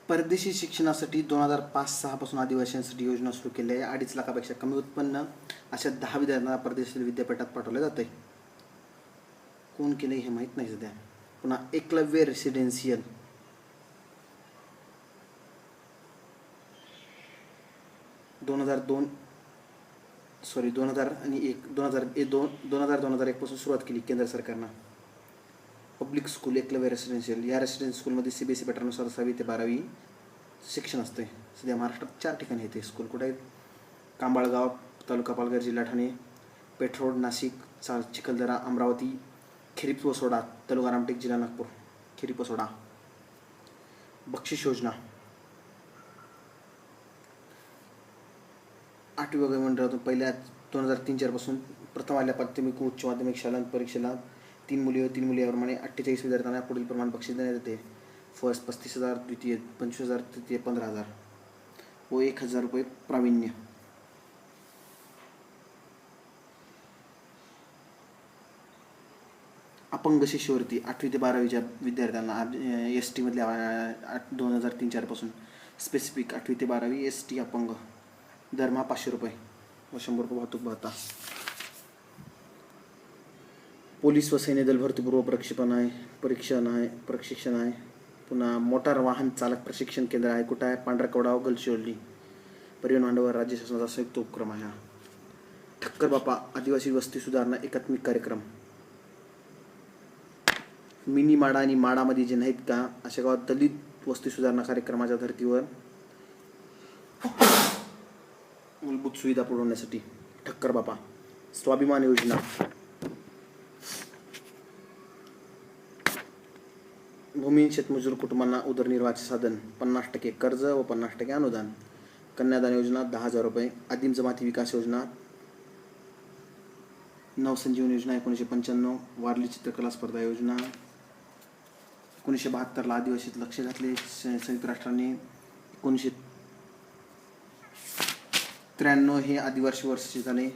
परदेशी शिक्षणासाठी 2005-06 पासून आदिवासींसाठी योजना सुरू केली आहे. 2.5 लाखापेक्षा कमी उत्पन्न अशा 10 विद्यार्थ्यांना परदेशी विद्यापीठात पाठवलं जातं आहे. कोण केलं हे माहीत नाही सध्या. पुन्हा एकलव्य रेसिडेन्शियल 2001 पासून सुरुवात केली केंद्र सरकारनं. पब्लिक स्कूल एकलव्य रेसिडेन्शियल या रेसिडेन्शियल स्कूलमध्ये CBSE पॅटर्ननुसार 6वी ते 12वी शिक्षण असते. सध्या महाराष्ट्रात 4 ठिकाणी येते स्कूल. कुठे आहेत? कांबाळगाव तालुका पालघर जिल्हा ठाणे, पेठरोड नाशिक, चिखलदरा अमरावती, खिरीपसोडा तालुका रामटेक जिल्हा नागपूर. खिरीपसोडा. बक्षीस योजना 8वी वगैरे मंडळातून पहिल्या 2003-04 पासून प्रथम आल्या प्राथमिक उच्च माध्यमिक शाळांत परीक्षेला 3 मुली व 3 मुली याप्रमाणे 48 विद्यार्थ्यांना पुढील प्रमाण बक्षीस देण्यात येते. फर्स्ट 35,000, द्वितीय 25,000, तृतीय 15,000 व 1,000 रुपये प्रावीण्य. अपंग शिष्यवृत्ती 8वी ते 12वीच्या विद्यार्थ्यांना ST मधल्या 2003-04 पासून स्पेसिफिक 8वी ते 12वी ST अपंग दरमहा 500 रुपये व 100 रुपये वाहतूक भत्ता. पोलीस व सैन्य दल भरतीपूर्व प्रशिक्षण आहे. पुन्हा मोटार वाहन चालक प्रशिक्षण केंद्र आहे. कुठं आहे? पांढरकवडा गडचिरोली. परिवहन मंडळ राज्य शासनाचा संयुक्त उपक्रम आहे. ठक्कर बापा आदिवासी वस्ती सुधारणा एकात्मिक कार्यक्रम. मिनी माडा आणि माडामध्ये जे नाहीत का अशा गावात दलित वस्ती सुधारणा कार्यक्रमाच्या धर्तीवर मूलभूत सुविधा पुरवण्यासाठी ठक्कर बापा. स्वाभिमान योजना भूमिहीन शेतमजूर कुटुंबांना उदरनिर्वाहाचे साधन 50% कर्ज व 50% अनुदान. कन्यादान योजना 10,000 रुपये. आदिम जमाती विकास योजना, नवसंजीवन योजना 1995. वारली चित्रकला स्पर्धा योजना 1972 आदिवासीत लक्ष घातले संयुक्त राष्ट्रांनी. 1993 हे आदिवासी वर्ष झाले.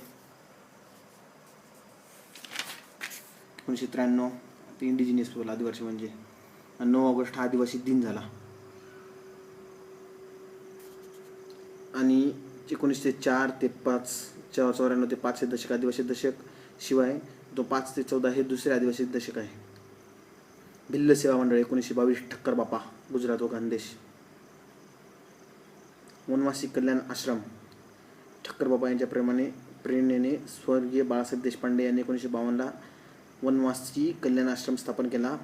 1993 ते इंडिजिनियस पीपल आदिवासी म्हणजे. 9 ऑगस्ट हा आदिवासी दिन झाला. आणि 1904 ते 5 94 ते 5 हे दशक आदिवासी दशक. शिवाय 5 ते 14 हे दुसरे आदिवासी दशक आहे. भिल्ल सेवा मंडळ 1922 ठक्कर बापा गुजरात व खानदेश. वनवासी कल्याण आश्रम ठक्कर बापा यांच्या प्रेरणेने स्वर्गीय बाळासाहेब देशपांडे यांनी 1952 वनवासी कल्याण आश्रम स्थापन केला.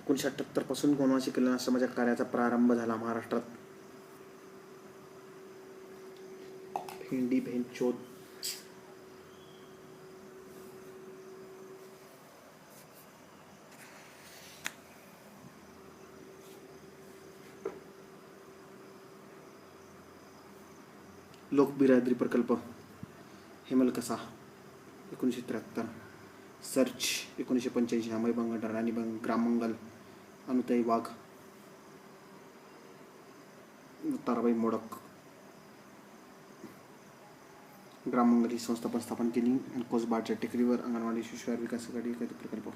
1978 पासून वनवासी कल्याण आश्रमाच्या कार्याचा प्रारंभ झाला महाराष्ट्रात. हिंदी भेंचोद लोकबिरादरी प्रकल्प हेमलकसा 1973. सर्च 1985. अमय बंगड राणी ग्राममंगल अनुताई वाघ ताराबाई मोडक. ग्राममंगल ही संस्था पण स्थापन केली. आणि कोसबाडच्या टेकडीवर अंगणवाडी शिशुहार विकास आघाडी प्रकल्प.